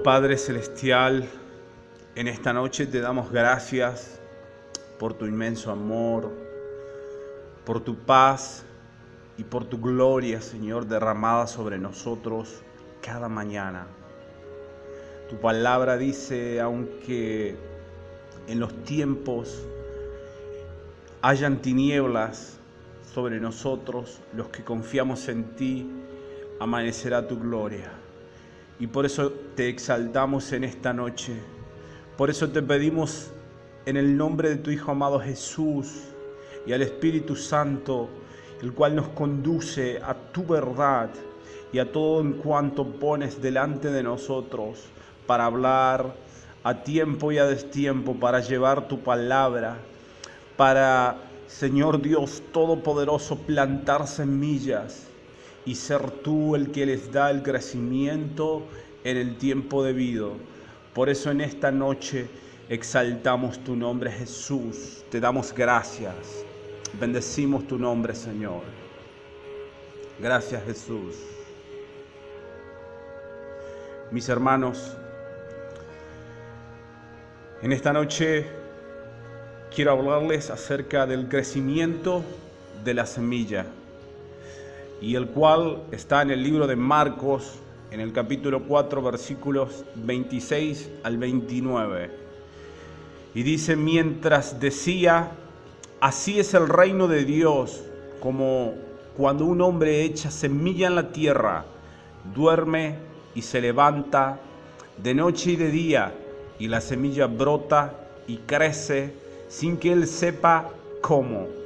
Oh Padre Celestial, en esta noche te damos gracias por tu inmenso amor, por tu paz y por tu gloria, Señor, derramada sobre nosotros cada mañana. Tu palabra dice, aunque en los tiempos hayan tinieblas sobre nosotros, los que confiamos en ti, amanecerá tu gloria. Y por eso te exaltamos en esta noche. Por eso te pedimos en el nombre de tu Hijo amado Jesús y al Espíritu Santo, el cual nos conduce a tu verdad y a todo en cuanto pones delante de nosotros para hablar a tiempo y a destiempo, para llevar tu palabra, para, Señor Dios Todopoderoso, plantar semillas y ser tú el que les da el crecimiento en el tiempo debido. Por eso en esta noche exaltamos tu nombre, Jesús. Te damos gracias. Bendecimos tu nombre, Señor. Gracias, Jesús. Mis hermanos, en esta noche quiero hablarles acerca del crecimiento de la semilla, y el cual está en el libro de Marcos, en el capítulo 4, versículos 26 al 29. Y dice, mientras decía, así es el reino de Dios, como cuando un hombre echa semilla en la tierra, duerme y se levanta de noche y de día, y la semilla brota y crece sin que él sepa cómo.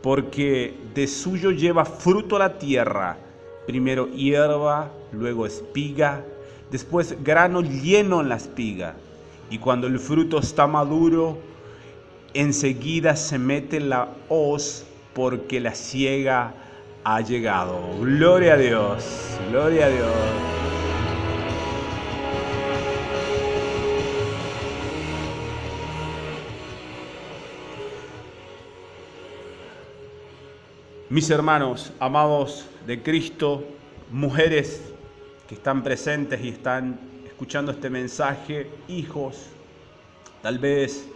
Porque de suyo lleva fruto la tierra, primero hierba, luego espiga, después grano lleno en la espiga. Y cuando el fruto está maduro, enseguida se mete la hoz, porque la siega ha llegado. Gloria a Dios, gloria a Dios. Mis hermanos, amados de Cristo, mujeres que están presentes y están escuchando este mensaje, hijos, tal vez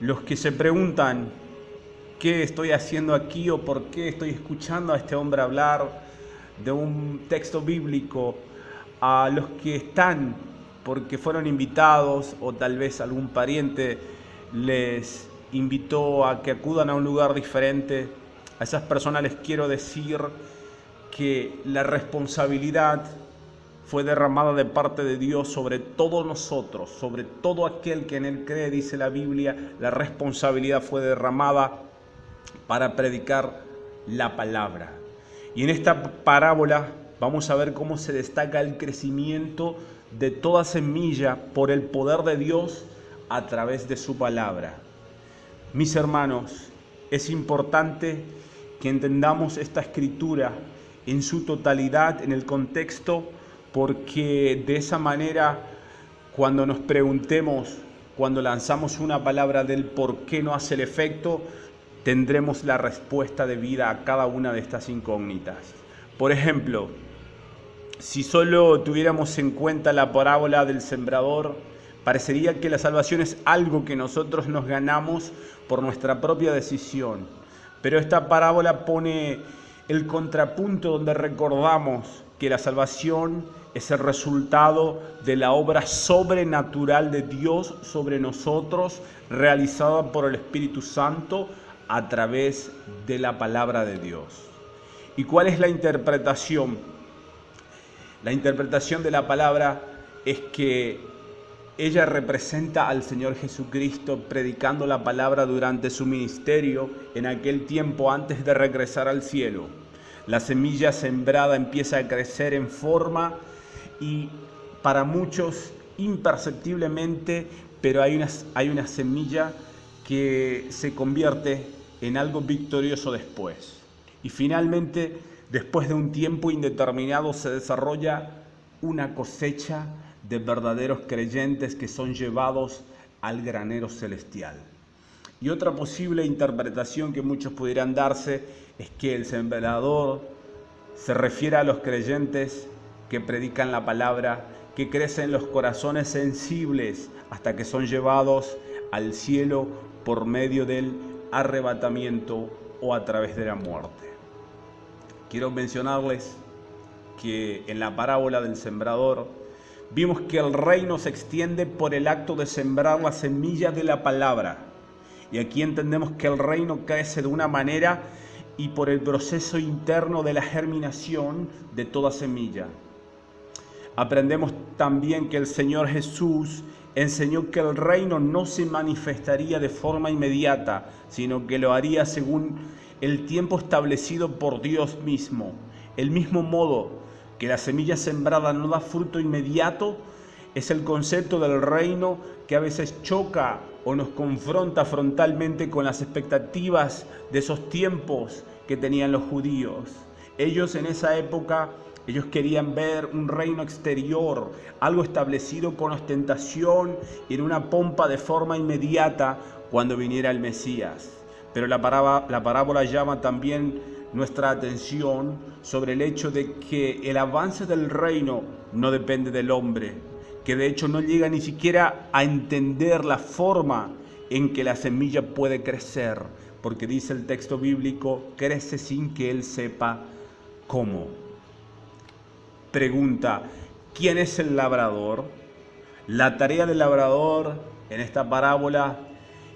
los que se preguntan qué estoy haciendo aquí o por qué estoy escuchando a este hombre hablar de un texto bíblico, a los que están porque fueron invitados o tal vez algún pariente les invitó a que acudan a un lugar diferente. A esas personas les quiero decir que la responsabilidad fue derramada de parte de Dios sobre todos nosotros, sobre todo aquel que en Él cree, dice la Biblia. La responsabilidad fue derramada para predicar la palabra. Y en esta parábola vamos a ver cómo se destaca el crecimiento de toda semilla por el poder de Dios a través de su palabra. Mis hermanos, es importante que entendamos esta escritura en su totalidad, en el contexto, porque de esa manera, cuando nos preguntemos, cuando lanzamos una palabra del por qué no hace el efecto, tendremos la respuesta debida a cada una de estas incógnitas. Por ejemplo, si solo tuviéramos en cuenta la parábola del sembrador, parecería que la salvación es algo que nosotros nos ganamos por nuestra propia decisión. Pero esta parábola pone el contrapunto donde recordamos que la salvación es el resultado de la obra sobrenatural de Dios sobre nosotros, realizada por el Espíritu Santo a través de la palabra de Dios. ¿Y cuál es la interpretación? La interpretación de la palabra es que ella representa al Señor Jesucristo predicando la palabra durante su ministerio en aquel tiempo antes de regresar al cielo. La semilla sembrada empieza a crecer en forma y para muchos imperceptiblemente, pero hay una semilla que se convierte en algo victorioso después. Y finalmente, después de un tiempo indeterminado, se desarrolla una cosecha de verdaderos creyentes que son llevados al granero celestial. Y otra posible interpretación que muchos pudieran darse es que el sembrador se refiere a los creyentes que predican la palabra que crece en los corazones sensibles hasta que son llevados al cielo por medio del arrebatamiento o a través de la muerte. Quiero mencionarles que en la parábola del sembrador vimos que el reino se extiende por el acto de sembrar la semilla de la palabra. Y aquí entendemos que el reino crece de una manera y por el proceso interno de la germinación de toda semilla. Aprendemos también que el Señor Jesús enseñó que el reino no se manifestaría de forma inmediata, sino que lo haría según el tiempo establecido por Dios mismo. El mismo modo que la semilla sembrada no da fruto inmediato, es el concepto del reino que a veces choca o nos confronta frontalmente con las expectativas de esos tiempos que tenían los judíos. Ellos en esa época, ellos querían ver un reino exterior, algo establecido con ostentación y en una pompa de forma inmediata cuando viniera el Mesías. Pero la parábola llama también nuestra atención sobre el hecho de que el avance del reino no depende del hombre, que de hecho no llega ni siquiera a entender la forma en que la semilla puede crecer, porque dice el texto bíblico, crece sin que él sepa cómo. Pregunta, ¿quién es el labrador? La tarea del labrador en esta parábola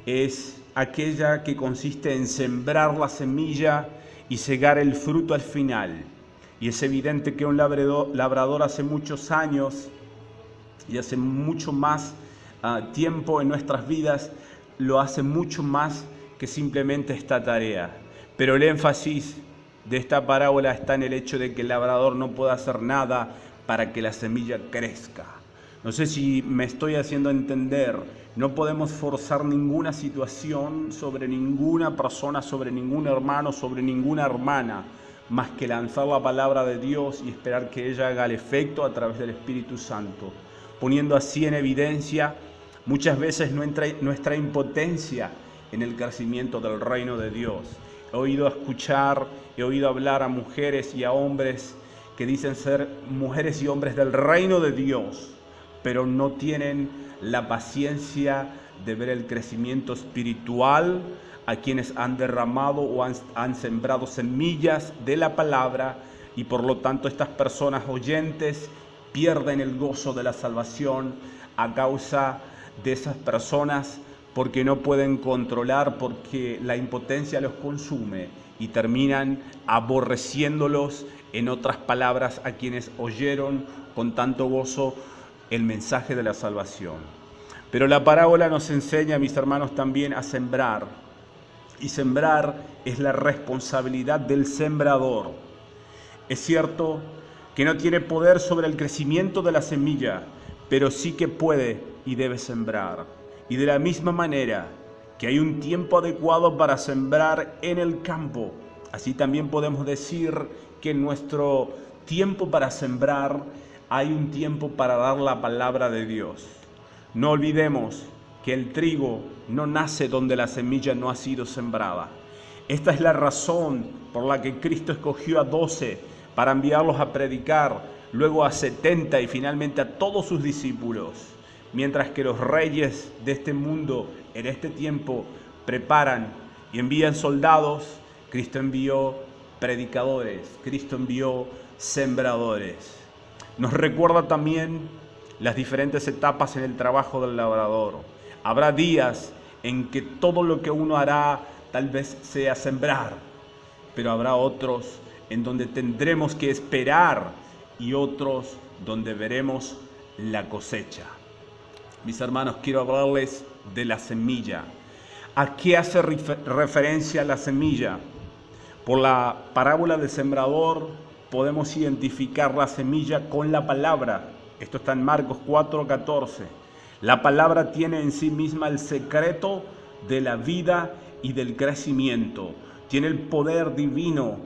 es aquella que consiste en sembrar la semilla y cegar el fruto al final. Y es evidente que un labrador hace muchos años y hace mucho más tiempo en nuestras vidas, lo hace mucho más que simplemente esta tarea. Pero el énfasis de esta parábola está en el hecho de que el labrador no puede hacer nada para que la semilla crezca. No sé si me estoy haciendo entender. No podemos forzar ninguna situación sobre ninguna persona, sobre ningún hermano, sobre ninguna hermana, más que lanzar la palabra de Dios y esperar que ella haga el efecto a través del Espíritu Santo, poniendo así en evidencia muchas veces nuestra impotencia en el crecimiento del reino de Dios. He oído hablar a mujeres y a hombres que dicen ser mujeres y hombres del reino de Dios, pero no tienen la paciencia de ver el crecimiento espiritual a quienes han derramado o han sembrado semillas de la palabra, y por lo tanto estas personas oyentes pierden el gozo de la salvación a causa de esas personas, porque no pueden controlar, porque la impotencia los consume y terminan aborreciéndolos, en otras palabras, a quienes oyeron con tanto gozo el mensaje de la salvación. Pero la parábola nos enseña, mis hermanos, también a sembrar. Y sembrar es la responsabilidad del sembrador. Es cierto que no tiene poder sobre el crecimiento de la semilla, pero sí que puede y debe sembrar. Y de la misma manera que hay un tiempo adecuado para sembrar en el campo, así también podemos decir que en nuestro tiempo para sembrar hay un tiempo para dar la palabra de Dios. No olvidemos que el trigo no nace donde la semilla no ha sido sembrada. Esta es la razón por la que Cristo escogió a 12 para enviarlos a predicar, luego a 70 y finalmente a todos sus discípulos. Mientras que los reyes de este mundo en este tiempo preparan y envían soldados, Cristo envió predicadores, Cristo envió sembradores. Nos recuerda también las diferentes etapas en el trabajo del labrador. Habrá días en que todo lo que uno hará tal vez sea sembrar, pero habrá otros en donde tendremos que esperar y otros donde veremos la cosecha. Mis hermanos, quiero hablarles de la semilla. ¿A qué hace referencia la semilla? Por la parábola del sembrador podemos identificar la semilla con la palabra. Esto está en Marcos 4:14. La palabra tiene en sí misma el secreto de la vida y del crecimiento. Tiene el poder divino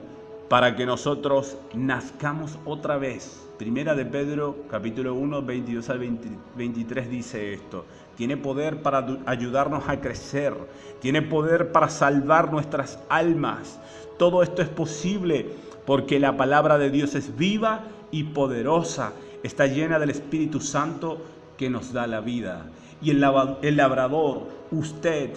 para que nosotros nazcamos otra vez. Primera de Pedro, capítulo 1, 22 al 23 dice esto. Tiene poder para ayudarnos a crecer. Tiene poder para salvar nuestras almas. Todo esto es posible porque la palabra de Dios es viva y poderosa. está llena del Espíritu Santo que nos da la vida. Y el labrador, usted,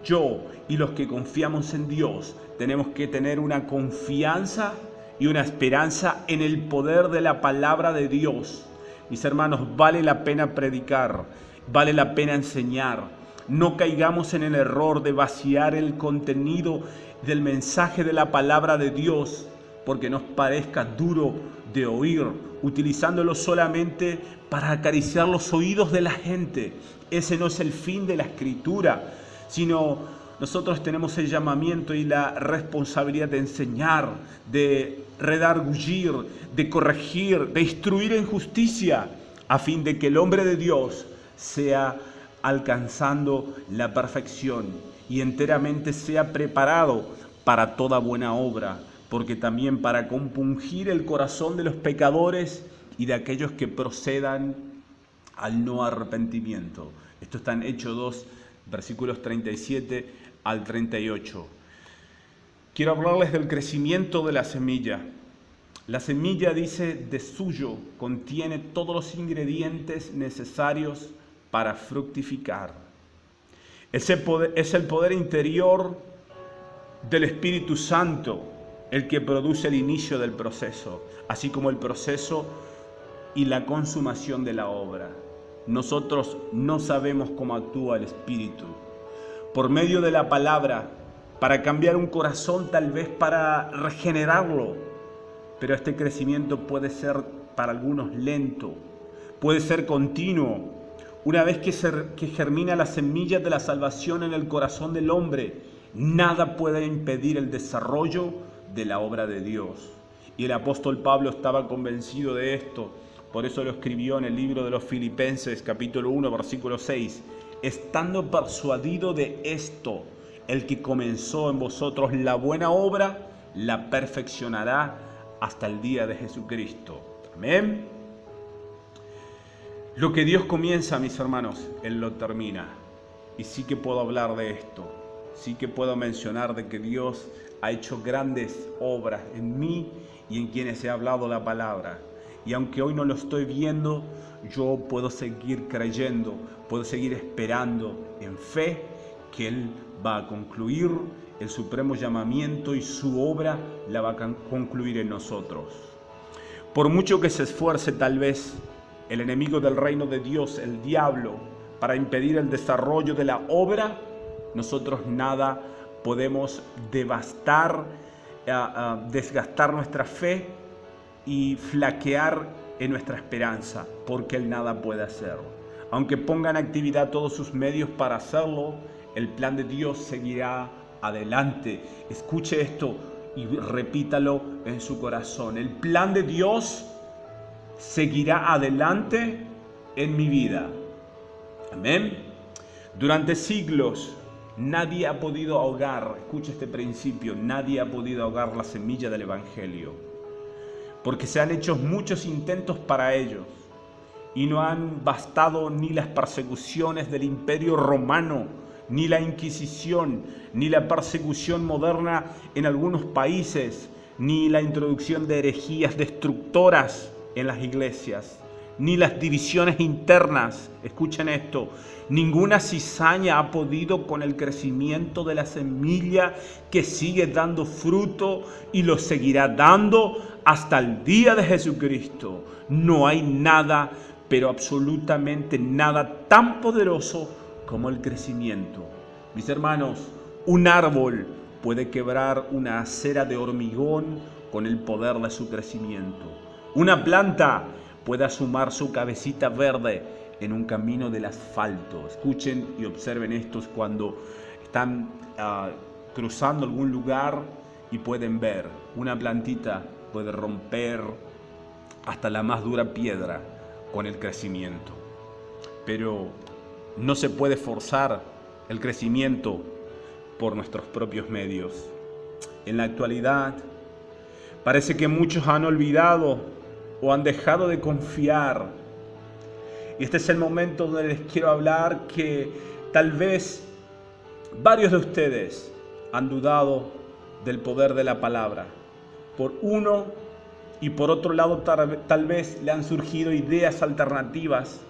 yo y los que confiamos en Dios, tenemos que tener una confianza y una esperanza en el poder de la palabra de Dios. Mis hermanos, vale la pena predicar, vale la pena enseñar. No caigamos en el error de vaciar el contenido del mensaje de la palabra de Dios porque nos parezca duro de oír, utilizándolo solamente para acariciar los oídos de la gente. Ese no es el fin de la Escritura, sino nosotros tenemos el llamamiento y la responsabilidad de enseñar, de redarguir, de corregir, de instruir en justicia, a fin de que el hombre de Dios sea alcanzando la perfección y enteramente sea preparado para toda buena obra, porque también para compungir el corazón de los pecadores y de aquellos que procedan al no arrepentimiento. Esto está en Hechos 2, versículos 37 al 38. Quiero hablarles del crecimiento de la semilla. La semilla, dice, de suyo contiene todos los ingredientes necesarios para fructificar. Es el poder interior del Espíritu Santo el que produce el inicio del proceso, así como el proceso y la consumación de la obra. Nosotros no sabemos cómo actúa el Espíritu. Por medio de la palabra, para cambiar un corazón, tal vez para regenerarlo, pero este crecimiento puede ser para algunos lento, puede ser continuo. Una vez que germina la semilla de la salvación en el corazón del hombre, nada puede impedir el desarrollo de la obra de Dios. Y el apóstol Pablo estaba convencido de esto, por eso lo escribió en el libro de los Filipenses, capítulo 1, versículo 6. Estando persuadido de esto, el que comenzó en vosotros la buena obra, la perfeccionará hasta el día de Jesucristo. Amén. Lo que Dios comienza, mis hermanos, Él lo termina. Y sí que puedo hablar de esto. Sí que puedo mencionar de que Dios ha hecho grandes obras en mí y en quienes he hablado la palabra. Y aunque hoy no lo estoy viendo, yo puedo seguir creyendo, puedo seguir esperando en fe que Él va a concluir el supremo llamamiento y su obra la va a concluir en nosotros. Por mucho que se esfuerce tal vez el enemigo del reino de Dios, el diablo, para impedir el desarrollo de la obra, nosotros nada podemos desgastar nuestra fe y flaquear en nuestra esperanza, porque Él nada puede hacer. Aunque ponga en actividad todos sus medios para hacerlo, el plan de Dios seguirá adelante. Escuche esto y repítalo en su corazón. El plan de Dios seguirá adelante en mi vida. Amén. Durante siglos nadie ha podido ahogar, escucha este principio, nadie ha podido ahogar la semilla del Evangelio, porque se han hecho muchos intentos para ellos y no han bastado ni las persecuciones del Imperio Romano, ni la Inquisición, ni la persecución moderna en algunos países, ni la introducción de herejías destructoras en las iglesias, ni las divisiones internas. Escuchen esto, ninguna cizaña ha podido con el crecimiento de la semilla que sigue dando fruto y lo seguirá dando hasta el día de Jesucristo. No hay nada, pero absolutamente nada tan poderoso como el crecimiento. Mis hermanos, un árbol puede quebrar una acera de hormigón con el poder de su crecimiento. Una planta puede asomar su cabecita verde en un camino del asfalto. Escuchen y observen estos cuando están cruzando algún lugar y pueden ver. Una plantita puede romper hasta la más dura piedra con el crecimiento. Pero no se puede forzar el crecimiento por nuestros propios medios. En la actualidad, parece que muchos han olvidado o han dejado de confiar. Y este es el momento donde les quiero hablar que tal vez varios de ustedes han dudado del poder de la palabra por uno y por otro lado tal vez le han surgido ideas alternativas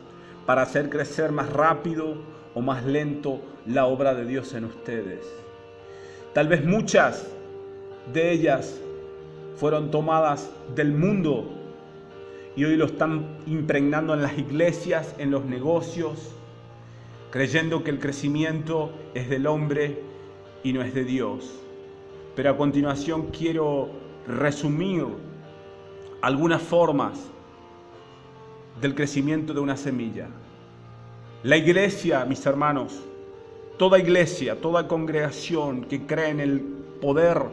para hacer crecer más rápido o más lento la obra de Dios en ustedes. Tal vez muchas de ellas fueron tomadas del mundo y hoy lo están impregnando en las iglesias, en los negocios, creyendo que el crecimiento es del hombre y no es de Dios. Pero a continuación quiero resumir algunas formas del crecimiento de una semilla. La iglesia, mis hermanos, toda iglesia, toda congregación que cree en el poder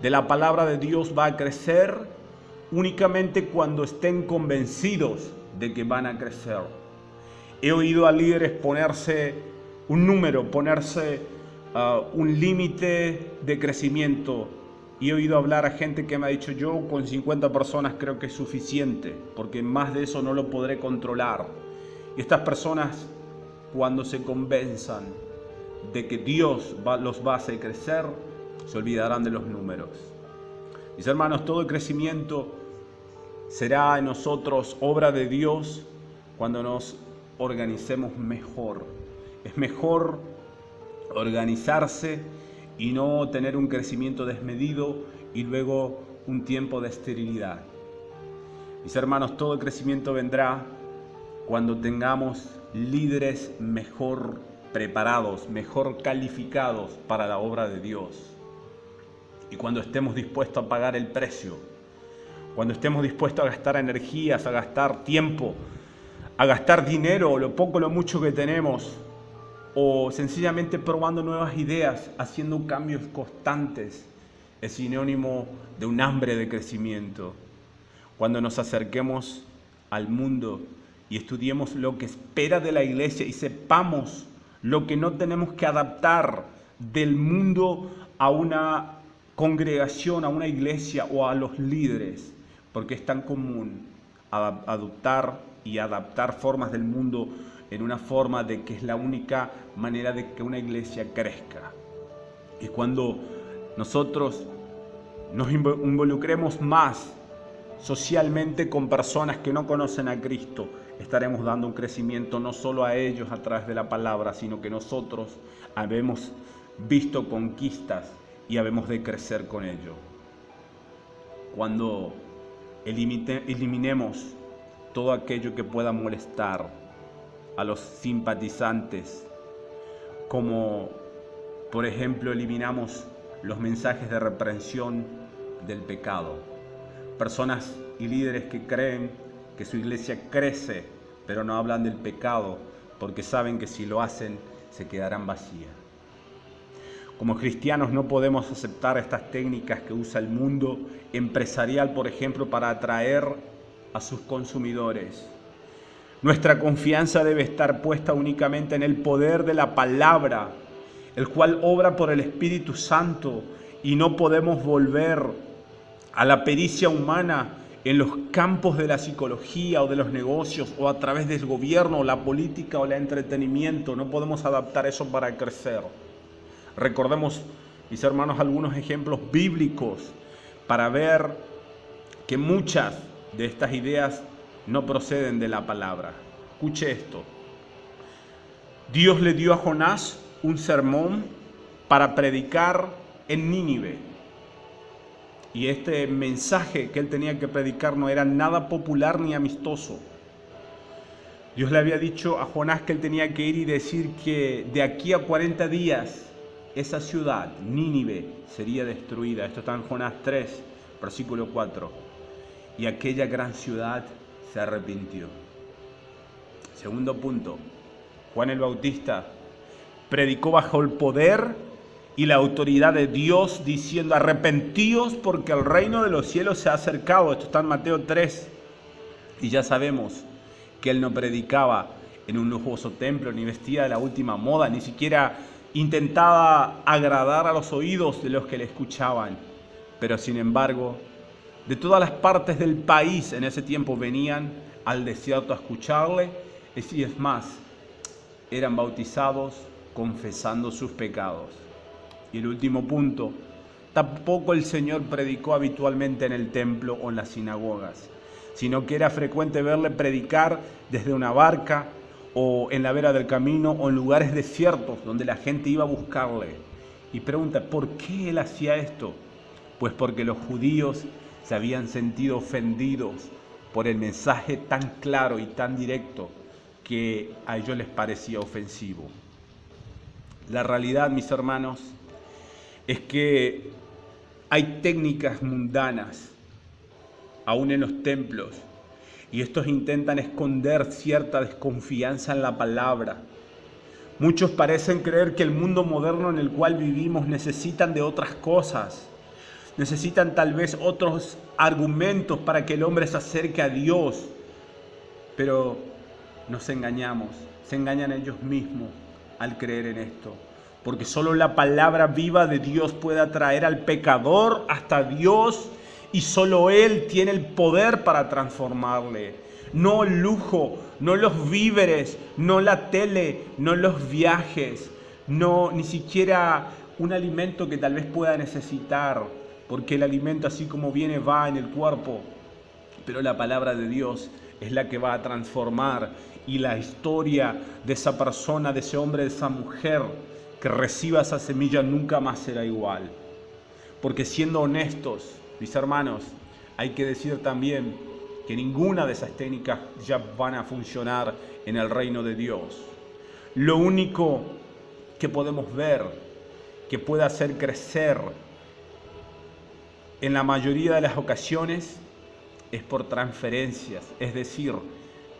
de la palabra de Dios va a crecer únicamente cuando estén convencidos de que van a crecer. He oído a líderes ponerse un número, ponerse un límite de crecimiento. Y he oído hablar a gente que me ha dicho, yo con 50 personas creo que es suficiente, porque más de eso no lo podré controlar. Y estas personas, cuando se convenzan de que Dios los va a hacer crecer, se olvidarán de los números. Mis hermanos, todo el crecimiento será en nosotros obra de Dios cuando nos organicemos mejor. Es mejor organizarse y no tener un crecimiento desmedido y luego un tiempo de esterilidad. Mis hermanos, todo el crecimiento vendrá cuando tengamos líderes mejor preparados, mejor calificados para la obra de Dios. Y cuando estemos dispuestos a pagar el precio, cuando estemos dispuestos a gastar energías, a gastar tiempo, a gastar dinero, lo poco o lo mucho que tenemos, o sencillamente probando nuevas ideas, haciendo cambios constantes, es sinónimo de un hambre de crecimiento. Cuando nos acerquemos al mundo y estudiemos lo que espera de la iglesia y sepamos lo que no tenemos que adaptar del mundo a una congregación, a una iglesia o a los líderes, porque es tan común adoptar y adaptar formas del mundo en una forma de que es la única manera de que una iglesia crezca. Y cuando nosotros nos involucremos más socialmente con personas que no conocen a Cristo, estaremos dando un crecimiento no solo a ellos a través de la palabra, sino que nosotros habemos visto conquistas y habemos de crecer con ello. Cuando eliminemos todo aquello que pueda molestar a los simpatizantes, como por ejemplo eliminamos los mensajes de reprensión del pecado. Personas y líderes que creen que su iglesia crece, pero no hablan del pecado, porque saben que si lo hacen se quedarán vacías. Como cristianos no podemos aceptar estas técnicas que usa el mundo empresarial, por ejemplo, para atraer a sus consumidores. Nuestra confianza debe estar puesta únicamente en el poder de la palabra, el cual obra por el Espíritu Santo, y no podemos volver a la pericia humana en los campos de la psicología o de los negocios o a través del gobierno, la política o el entretenimiento. No podemos adaptar eso para crecer. Recordemos, mis hermanos, algunos ejemplos bíblicos para ver que muchas de estas ideas no proceden de la palabra. Escuche esto. Dios le dio a Jonás un sermón para predicar en Nínive. Y este mensaje que él tenía que predicar no era nada popular ni amistoso. Dios le había dicho a Jonás que él tenía que ir y decir que de aquí a 40 días esa ciudad, Nínive, sería destruida. Esto está en Jonás 3, versículo 4. Y aquella gran ciudad se arrepintió. Segundo punto, Juan el Bautista predicó bajo el poder y la autoridad de Dios, diciendo: arrepentíos porque el reino de los cielos se ha acercado. Esto está en Mateo 3. Y ya sabemos que él no predicaba en un lujoso templo, ni vestía de la última moda, ni siquiera intentaba agradar a los oídos de los que le escuchaban. Pero sin embargo, de todas las partes del país en ese tiempo venían al desierto a escucharle, y es más, eran bautizados confesando sus pecados. Y el último punto, tampoco el Señor predicó habitualmente en el templo o en las sinagogas, sino que era frecuente verle predicar desde una barca o en la vera del camino o en lugares desiertos donde la gente iba a buscarle. Y pregunta, ¿por qué él hacía esto? Pues porque los judíos se habían sentido ofendidos por el mensaje tan claro y tan directo que a ellos les parecía ofensivo. La realidad, mis hermanos, es que hay técnicas mundanas, aún en los templos, y estos intentan esconder cierta desconfianza en la palabra. Muchos parecen creer que el mundo moderno en el cual vivimos necesitan de otras cosas. Necesitan tal vez otros argumentos para que el hombre se acerque a Dios. Pero nos engañamos, se engañan ellos mismos al creer en esto. Porque solo la palabra viva de Dios puede atraer al pecador hasta Dios y solo Él tiene el poder para transformarle. No el lujo, no los víveres, no la tele, no los viajes, no ni siquiera un alimento que tal vez pueda necesitar, porque el alimento así como viene va en el cuerpo, pero la palabra de Dios es la que va a transformar y la historia de esa persona, de ese hombre, de esa mujer que reciba esa semilla nunca más será igual. Porque siendo honestos, mis hermanos, hay que decir también que ninguna de esas técnicas ya van a funcionar en el reino de Dios. Lo único que podemos ver que puede hacer crecer en la mayoría de las ocasiones es por transferencias, es decir,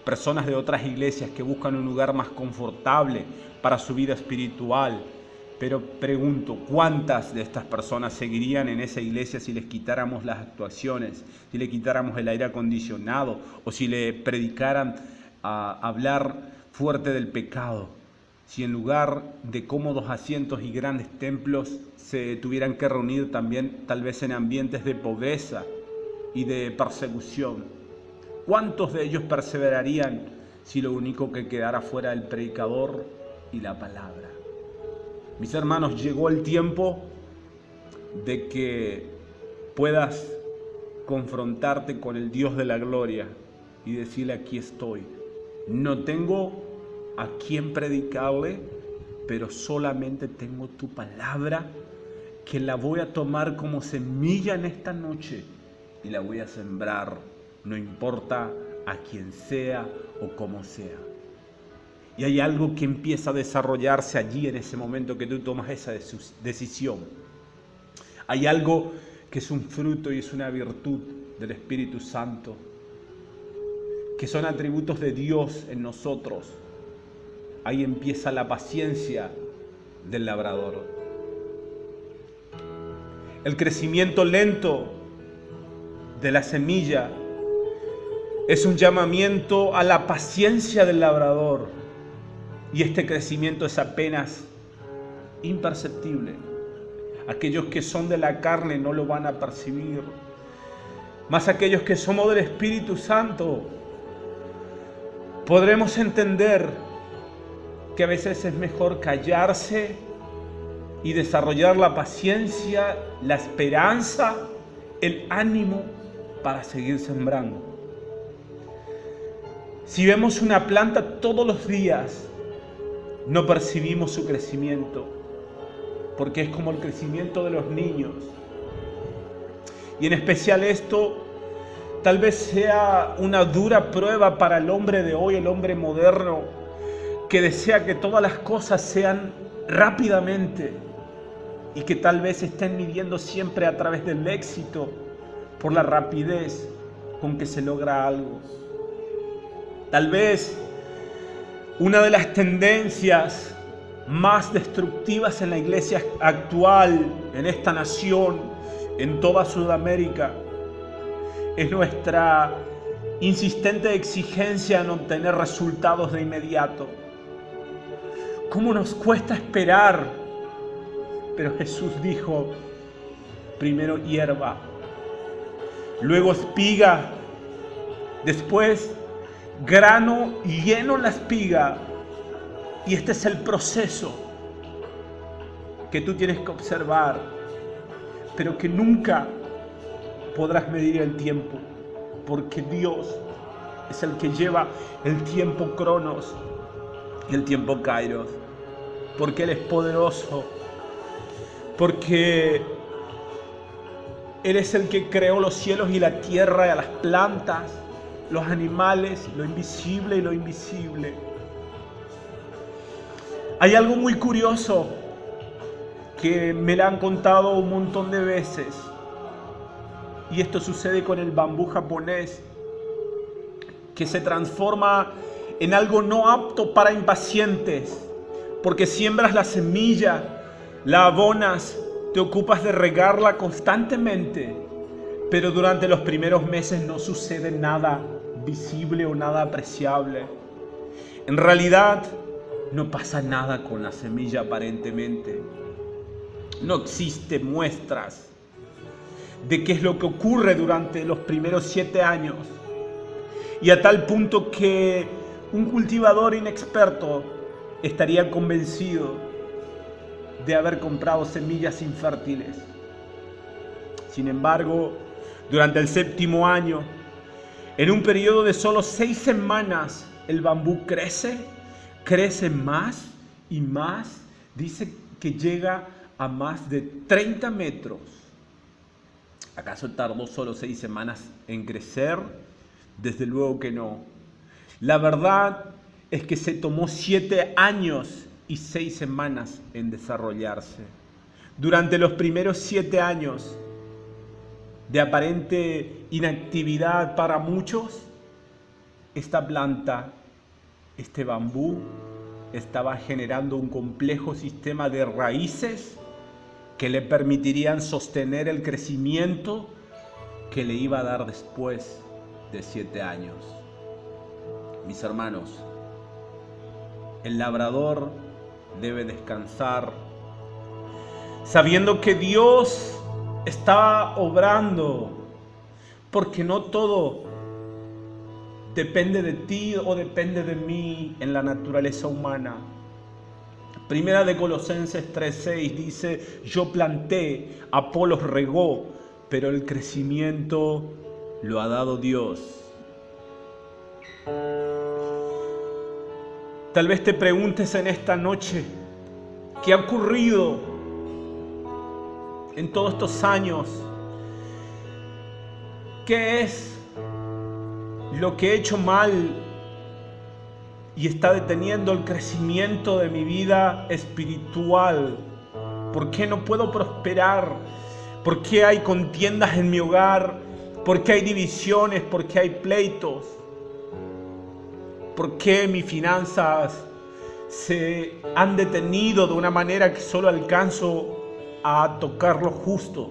personas de otras iglesias que buscan un lugar más confortable para su vida espiritual. Pero pregunto, ¿cuántas de estas personas seguirían en esa iglesia si les quitáramos las actuaciones, si le quitáramos el aire acondicionado o si le predicaran a hablar fuerte del pecado? Si en lugar de cómodos asientos y grandes templos se tuvieran que reunir también tal vez en ambientes de pobreza y de persecución. ¿Cuántos de ellos perseverarían si lo único que quedara fuera el predicador y la palabra? Mis hermanos, llegó el tiempo de que puedas confrontarte con el Dios de la gloria y decirle: aquí estoy. No tengo a quién predicarle, pero solamente tengo tu palabra, que la voy a tomar como semilla en esta noche y la voy a sembrar, no importa a quién sea o cómo sea. Y hay algo que empieza a desarrollarse allí en ese momento que tú tomas esa decisión. Hay algo que es un fruto y es una virtud del Espíritu Santo, que son atributos de Dios en nosotros. Ahí empieza la paciencia del labrador. El crecimiento lento de la semilla es un llamamiento a la paciencia del labrador. Y este crecimiento es apenas imperceptible. Aquellos que son de la carne no lo van a percibir. Mas aquellos que somos del Espíritu Santo podremos entender que a veces es mejor callarse y desarrollar la paciencia, la esperanza, el ánimo para seguir sembrando. Si vemos una planta todos los días, no percibimos su crecimiento, porque es como el crecimiento de los niños. Y en especial esto tal vez sea una dura prueba para el hombre de hoy, el hombre moderno, que desea que todas las cosas sean rápidamente y que tal vez estén midiendo siempre a través del éxito por la rapidez con que se logra algo. Tal vez una de las tendencias más destructivas en la iglesia actual, en esta nación, en toda Sudamérica, es nuestra insistente exigencia en obtener resultados de inmediato. ¿Cómo nos cuesta esperar? Pero Jesús dijo: primero hierba, luego espiga, después grano lleno la espiga. Y este es el proceso que tú tienes que observar. pero que nunca podrás medir el tiempo, porque Dios es el que lleva el tiempo Cronos y el tiempo Kairos, porque Él es poderoso, porque Él es el que creó los cielos y la tierra y a las plantas, los animales, lo invisible y lo invisible. Hay algo muy curioso que me lo han contado un montón de veces, y esto sucede con el bambú japonés, que se transforma en algo no apto para impacientes, porque siembras la semilla, la abonas, te ocupas de regarla constantemente, pero durante los primeros meses no sucede nada visible o nada apreciable. En realidad, no pasa nada con la semilla aparentemente. No existe muestras de qué es lo que ocurre durante los primeros 7 años. Y a tal punto que un cultivador inexperto estaría convencido de haber comprado semillas infértiles. Sin embargo, durante el 7º año, en un periodo de solo 6 semanas, el bambú crece más y más. Dice que llega a más de 30 metros. ¿Acaso tardó solo 6 semanas en crecer? Desde luego que no. La verdad es que se tomó 7 años y 6 semanas en desarrollarse. Durante los primeros 7 años de aparente inactividad para muchos, esta planta, este bambú, estaba generando un complejo sistema de raíces que le permitirían sostener el crecimiento que le iba a dar después de 7 años. Mis hermanos, el labrador debe descansar sabiendo que Dios está obrando, porque no todo depende de ti o depende de mí en la naturaleza humana. Primera de Colosenses 3:6 dice: yo planté, Apolos regó, pero el crecimiento lo ha dado Dios. Tal vez te preguntes en esta noche, ¿qué ha ocurrido en todos estos años? ¿Qué es lo que he hecho mal y está deteniendo el crecimiento de mi vida espiritual? ¿Por qué no puedo prosperar? ¿Por qué hay contiendas en mi hogar? ¿Por qué hay divisiones? ¿Por qué hay pleitos? ¿Por qué mis finanzas se han detenido de una manera que solo alcanzo a tocar lo justo?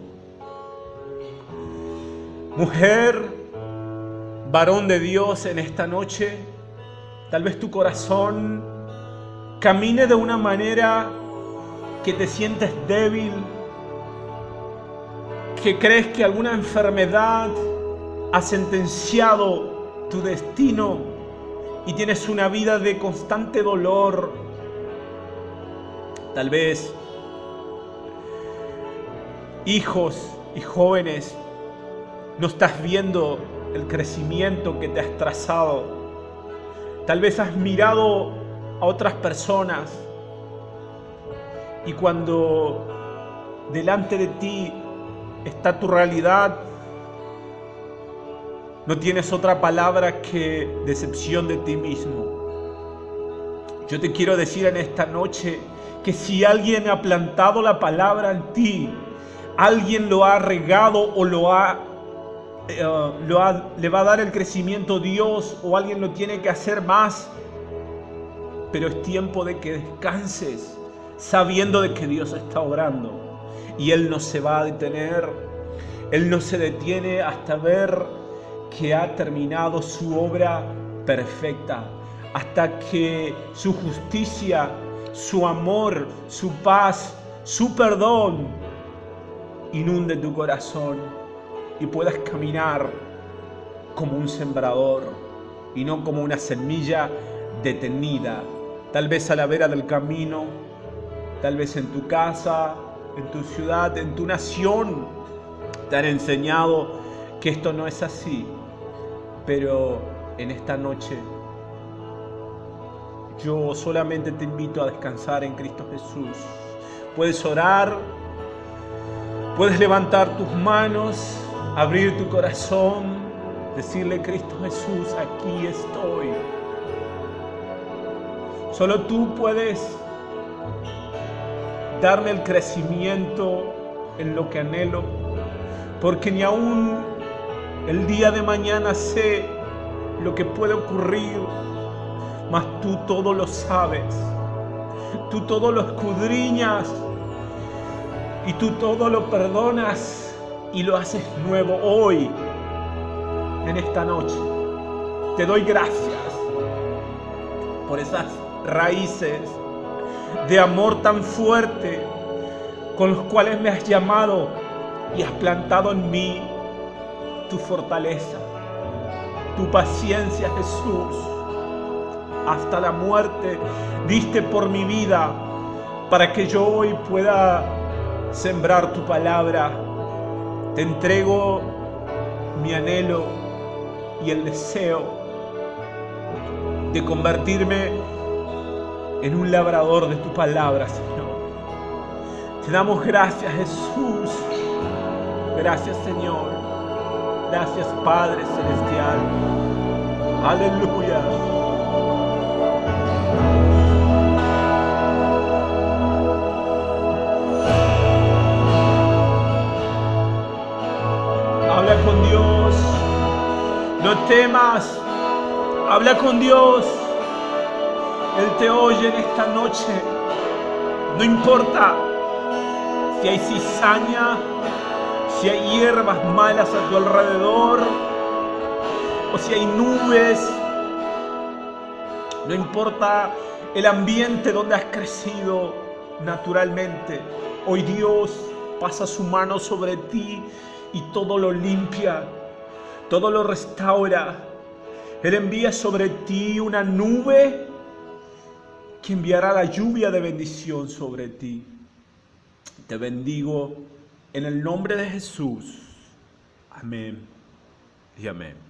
Mujer, varón de Dios, en esta noche, tal vez tu corazón camine de una manera que te sientes débil, que crees que alguna enfermedad ha sentenciado tu destino y tienes una vida de constante dolor. Tal vez hijos y jóvenes, no estás viendo el crecimiento que te has trazado. Tal vez has mirado a otras personas y cuando delante de ti está tu realidad, no tienes otra palabra que decepción de ti mismo. Yo te quiero decir en esta noche que si alguien ha plantado la palabra en ti, alguien lo ha regado o le va a dar el crecimiento Dios, o alguien lo tiene que hacer más, pero es tiempo de que descanses sabiendo de que Dios está obrando y Él no se va a detener. Él no se detiene hasta ver que ha terminado su obra perfecta, hasta que su justicia, su amor, su paz, su perdón inunde tu corazón y puedas caminar como un sembrador y no como una semilla detenida, tal vez a la vera del camino, tal vez en tu casa, en tu ciudad, en tu nación, te han enseñado que esto no es así. Pero en esta noche yo solamente te invito a descansar en Cristo Jesús. Puedes orar, puedes levantar tus manos, abrir tu corazón, decirle: Cristo Jesús, aquí estoy. Solo tú puedes darme el crecimiento en lo que anhelo, porque ni aún el día de mañana sé lo que puede ocurrir, mas tú todo lo sabes, tú todo lo escudriñas y tú todo lo perdonas y lo haces nuevo hoy, en esta noche. Te doy gracias por esas raíces de amor tan fuerte con los cuales me has llamado y has plantado en mí tu fortaleza, tu paciencia, Jesús. Hasta la muerte diste por mi vida para que yo hoy pueda sembrar tu palabra. Te entrego mi anhelo y el deseo de convertirme en un labrador de tu palabra, Señor. Te damos gracias, Jesús. Gracias, Señor. Gracias, Padre Celestial. Aleluya. Habla con Dios. No temas. Habla con Dios. Él te oye en esta noche. No importa si hay cizaña, si hay hierbas malas a tu alrededor, o si hay nubes. No importa el ambiente donde has crecido naturalmente. Hoy Dios pasa su mano sobre ti y todo lo limpia, todo lo restaura. Él envía sobre ti una nube que enviará la lluvia de bendición sobre ti. Te bendigo en el nombre de Jesús. Amén y amén.